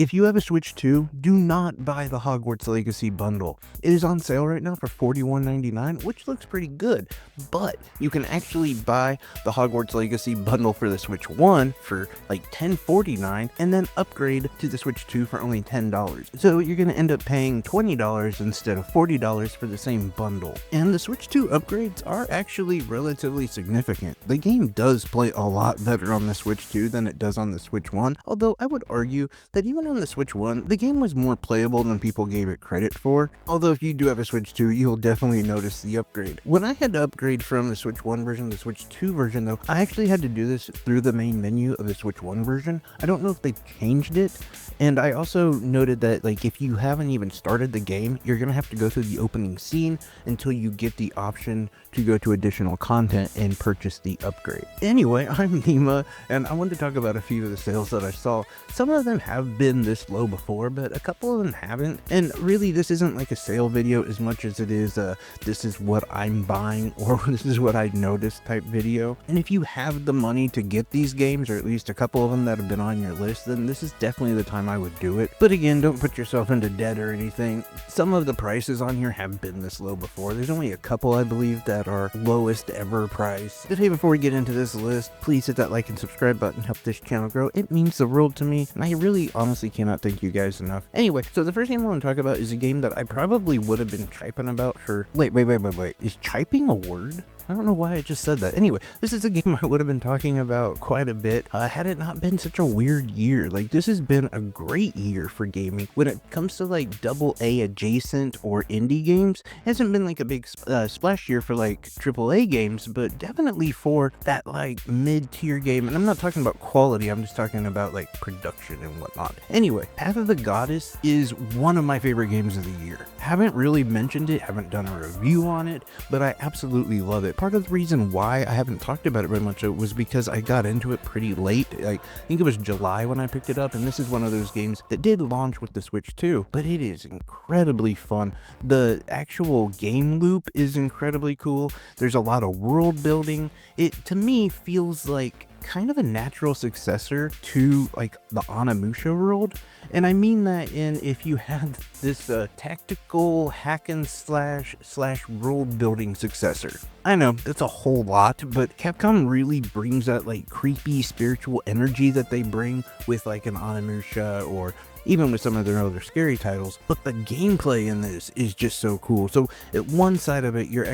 If you have a Switch 2, do not buy the Hogwarts Legacy bundle. It is on sale right now for $41.99, which looks pretty good, but you can actually buy the Hogwarts Legacy bundle for the Switch 1 for like $10.49 and then upgrade to the Switch 2 for only $10. So you're going to end up paying $20 instead of $40 for the same bundle. And the Switch 2 upgrades are actually relatively significant. The game does play a lot better on the Switch 2 than it does on the Switch 1, although I would argue that even on the Switch 1, the game was more playable than people gave it credit for. Although if you do have a Switch 2, you'll definitely notice the upgrade. When I had to upgrade from the Switch 1 version to the Switch 2 version though, I actually had to do this through the main menu of the Switch 1 version. I don't know if they changed it, and I also noted that like if you haven't even started the game, you're gonna have to go through the opening scene until you get the option to go to additional content and purchase the upgrade. Anyway, I'm Nima, and I wanted to talk about a few of the sales that I saw. Some of them have been this low before, but a couple of them haven't. And really, this isn't like a sale video as much as it is this is what I'm buying or this is what I noticed type video. And if you have the money to get these games, or at least a couple of them that have been on your list, then this is definitely the time I would do it. But again, don't put yourself into debt or anything. Some of the prices on here have been this low before. There's only a couple, I believe, that are lowest ever price. But hey, before we get into this list, please hit that like and subscribe button, help this channel grow. It means the world to me, and I really honestly cannot thank you guys enough. Anyway, so the first game I want to talk about is a game that I probably would have been chiping about for... Wait. Is chiping a word? I don't know why I just said that. Anyway, this is a game I would have been talking about quite a bit had it not been such a weird year. Like, this has been a great year for gaming. When it comes to like AA adjacent or indie games, it hasn't been like a big splash year for like AAA games, but definitely for that like mid-tier game. And I'm not talking about quality, I'm just talking about like production and whatnot. Anyway, Path of the Goddess is one of my favorite games of the year. Haven't really mentioned it, haven't done a review on it, but I absolutely love it. Part of the reason why I haven't talked about it very much was because I got into it pretty late. I think it was July when I picked it up, and this is one of those games that did launch with the Switch 2, but it is incredibly fun. The actual game loop is incredibly cool. There's a lot of world building. It, to me, feels like kind of a natural successor to like the Onimusha world, and I mean that in if you had this tactical hack and slash world building successor. I know it's a whole lot, but Capcom really brings that like creepy spiritual energy that they bring with like an Onimusha or even with some of their other scary titles, but the gameplay in this is just so cool. So at one side of it, you're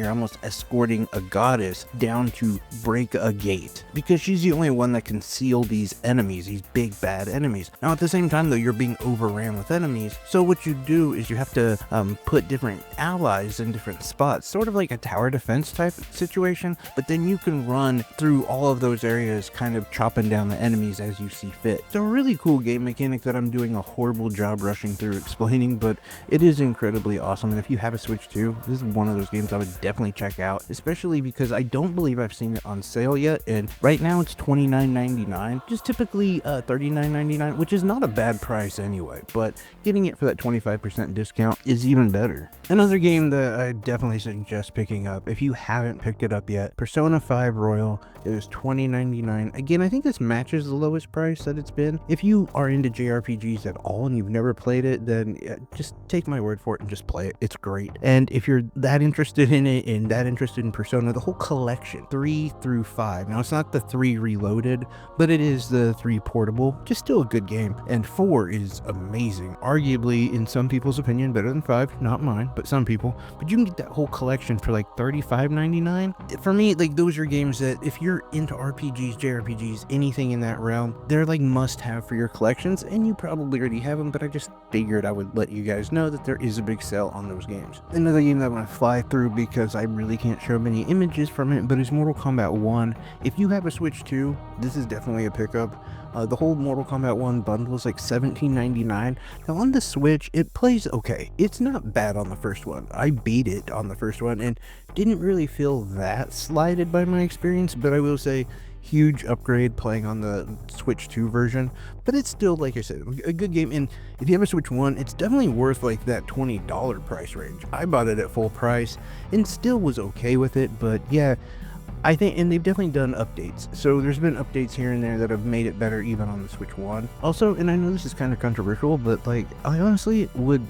almost escorting a goddess down to break a gate, because she's the only one that can seal these enemies, these big bad enemies. Now at the same time though, you're being overran with enemies, so what you do is you have to put different allies in different spots, sort of like a tower defense type situation, but then you can run through all of those areas, kind of chopping down the enemies as you see fit. It's a really cool game mechanic that I'm doing a horrible job rushing through explaining, but it is incredibly awesome. And if you have a Switch 2, this is one of those games I would definitely check out, especially because I don't believe I've seen it on sale yet, and right now it's $29.99, just typically $39.99, which is not a bad price anyway, but getting it for that 25% discount is even better. Another game that I definitely suggest picking up if you haven't picked it up yet, Persona 5 Royal. It was $20.99. Again, I think this matches the lowest price that it's been. If you are into JRPGs at all and you've never played it, then just take my word for it and just play it. It's great. And if you're that interested in it and that interested in Persona, the whole collection 3 through 5, now it's not the 3 reloaded, but it is the 3 portable, just still a good game. And 4 is amazing, arguably in some people's opinion better than 5, not mine, but some people. But you can get that whole collection for like $35.99. For me, like, those are games that if you're into RPGs, JRPGs, anything in that realm, they're like must have for your collections, and you probably already have them, but I just figured I would let you guys know that there is a big sale on those games. Another game that I'm going to fly through because I really can't show many images from it, but is Mortal Kombat 1. If you have a Switch 2, this is definitely a pickup. The whole Mortal Kombat 1 bundle is like $17.99. Now on the Switch, it plays okay. It's not bad on the first one. I beat it on the first one and didn't really feel that slighted by my experience, but I will say huge upgrade playing on the Switch 2 version, but it's still, like I said, a good game. And if you have a Switch 1, it's definitely worth like that $20 price range. I bought it at full price and still was okay with it, but yeah, I think, and they've definitely done updates. So there's been updates here and there that have made it better even on the Switch 1. Also, and I know this is kind of controversial, but like, I honestly would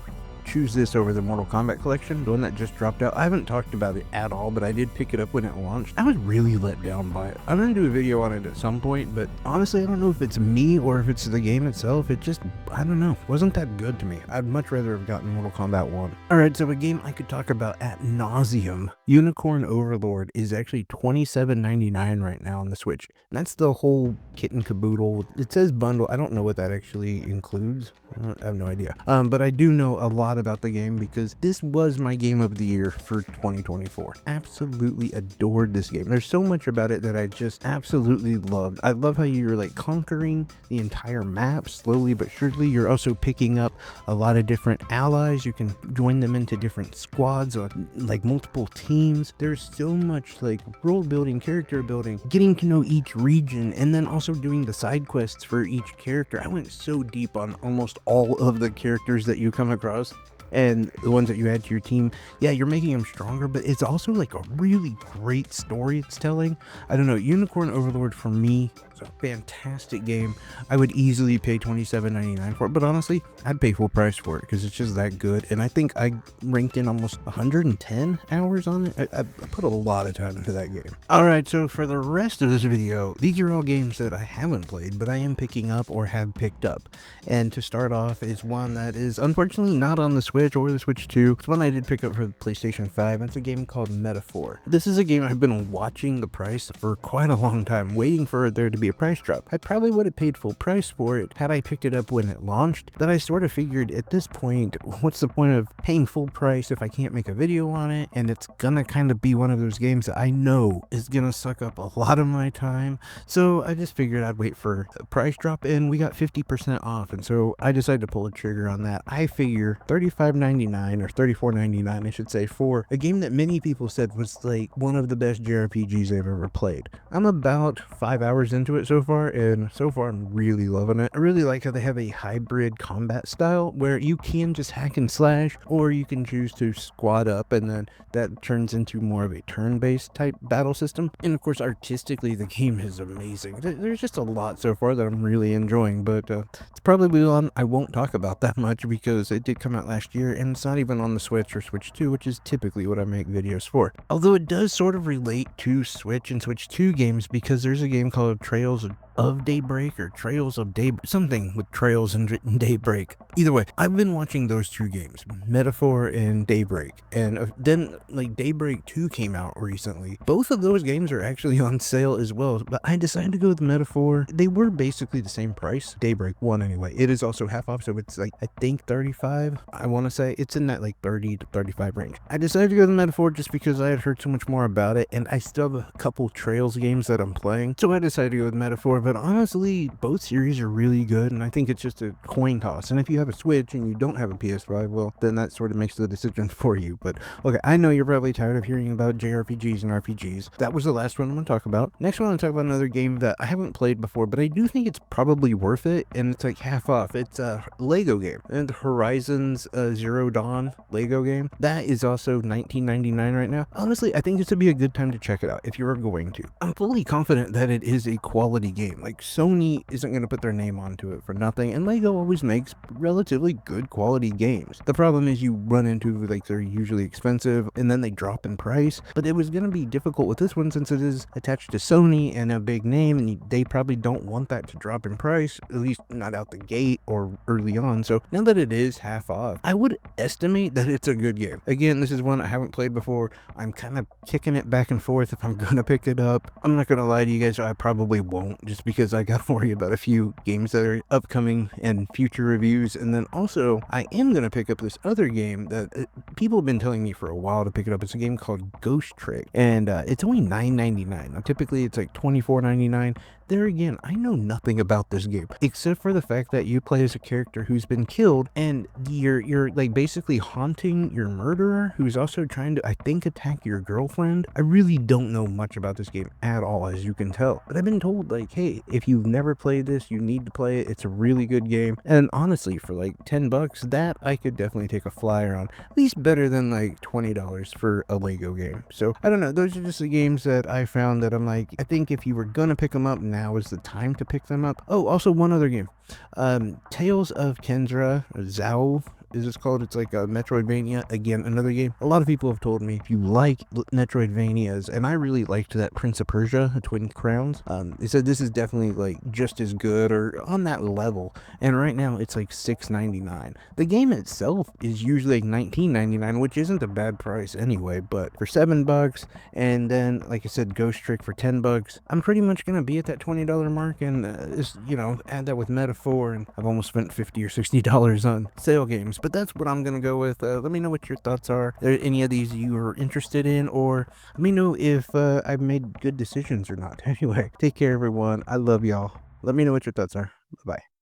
choose this over the Mortal Kombat collection, the one that just dropped out. I haven't talked about it at all, but I did pick it up when it launched. I was really let down by it. I'm gonna do a video on it at some point, but honestly, I don't know if it's me or if it's the game itself. It just, I don't know, wasn't that good to me. I'd much rather have gotten Mortal Kombat 1. Alright, so a game I could talk about at nauseum, Unicorn Overlord, is actually $27.99 right now on the Switch. And that's the whole kit and caboodle. It says bundle. I don't know what that actually includes. I have no idea. But I do know a lot about the game because this was my game of the year for 2024. Absolutely adored this game. There's so much about it that I just absolutely loved. I love how you're like conquering the entire map slowly but surely. You're also picking up a lot of different allies. You can join them into different squads or like multiple teams. There's so much like world building, character building, getting to know each region, and then also doing the side quests for each character. I went so deep on almost all of the characters that you come across and the ones that you add to your team. Yeah, you're making them stronger, but it's also like a really great story it's telling. I don't know, Unicorn Overlord for me is a fantastic game. I would easily pay $27.99 for it, but honestly, I'd pay full price for it because it's just that good. And I think I ranked in almost 110 hours on it. I put a lot of time into that game. Alright, so for the rest of this video, these are all games that I haven't played, but I am picking up or have picked up. And to start off is one that is unfortunately not on the Switch or the Switch 2. It's one I did pick up for the PlayStation 5. It's a game called Metaphor. This is a game I've been watching the price for quite a long time, waiting for there to be a price drop. I probably would have paid full price for it had I picked it up when it launched. Then I sort of figured at this point, what's the point of paying full price if I can't make a video on it? And it's gonna kind of be one of those games that I know is gonna suck up a lot of my time. So I just figured I'd wait for a price drop, and we got 50% off. And so I decided to pull the trigger on that. I figure $35.99 or $34.99, I should say, for a game that many people said was like one of the best JRPGs they've ever played. I'm about 5 hours into it so far, and so far I'm really loving it. I really like how they have a hybrid combat style where you can just hack and slash, or you can choose to squad up, and then that turns into more of a turn-based type battle system. And of course, artistically, the game is amazing. There's just a lot so far that I'm really enjoying, but it's probably one I won't talk about that much because it did come out last year, and it's not even on the Switch or Switch 2, which is typically what I make videos for. Although it does sort of relate to Switch and Switch 2 games, because there's a game called Trails of Daybreak or Trails of Day, something with Trails and Daybreak. Either way, I've been watching those two games, Metaphor and Daybreak, and then like Daybreak 2 came out recently. Both of those games are actually on sale as well, but I decided to go with Metaphor. They were basically the same price, Daybreak 1 anyway. It is also half off, so it's like, I think 35, I want to say. It's in that like 30 to 35 range. I decided to go with Metaphor just because I had heard so much more about it, and I still have a couple Trails games that I'm playing, so I decided to go with Metaphor. But honestly, both series are really good, and I think it's just a coin toss. And if you have a Switch and you don't have a PS5, well, then that sort of makes the decision for you. But okay, I know you're probably tired of hearing about JRPGs and RPGs. That was the last one I'm going to talk about. Next one, I'm going to talk about another game that I haven't played before, but I do think it's probably worth it, and it's like half off. It's a Lego game, and Horizons Zero Dawn Lego game. That is also $19.99 right now. Honestly, I think this would be a good time to check it out if you are going to. I'm fully confident that it is a quality game. Like, Sony isn't going to put their name onto it for nothing, and Lego always makes relatively good quality games. The problem is you run into, like, they're usually expensive, and then they drop in price, but it was going to be difficult with this one since it is attached to Sony and a big name, and they probably don't want that to drop in price, at least not out the gate or early on. So now that it is half off, I would estimate that it's a good game. Again, this is one I haven't played before. I'm kind of kicking it back and forth if I'm going to pick it up. I'm not going to lie to you guys, I probably won't, just because I got to worry about a few games that are upcoming and future reviews. And then also, I am going to pick up this other game that people have been telling me for a while to pick it up. It's a game called Ghost Trick, and it's only $9.99. Now, typically it's like $24.99. there again, I know nothing about this game except for the fact that you play as a character who's been killed, and you're like basically haunting your murderer who's also trying to, I think, attack your girlfriend. I really don't know much about this game at all, as you can tell, but I've been told, like, hey, if you've never played this, you need to play it. It's a really good game, and honestly, for like $10, that I could definitely take a flyer on. At least better than like $20 for a Lego game. So I don't know, those are just the games that I found that I'm like, I think if you were gonna pick them up, now is the time to pick them up. Oh, also one other game, Tales of Kendra, or Zao is it's called. It's like a Metroidvania. Again, another game. A lot of people have told me if you like Metroidvanias, and I really liked that Prince of Persia, Twin Crowns. They said this is definitely like just as good or on that level. And right now it's like $6.99. The game itself is usually like $19.99, which isn't a bad price anyway. But for $7, and then like I said, Ghost Trick for $10, I'm pretty much gonna be at that $20 mark, and add that with Metaphor, and I've almost spent $50 or $60 on sale games. But that's what I'm gonna go with. Let me know what your thoughts are. Are there any of these you are interested in, or let me know if I've made good decisions or not. Anyway, take care, everyone. I love y'all. Let me know what your thoughts are. Bye bye.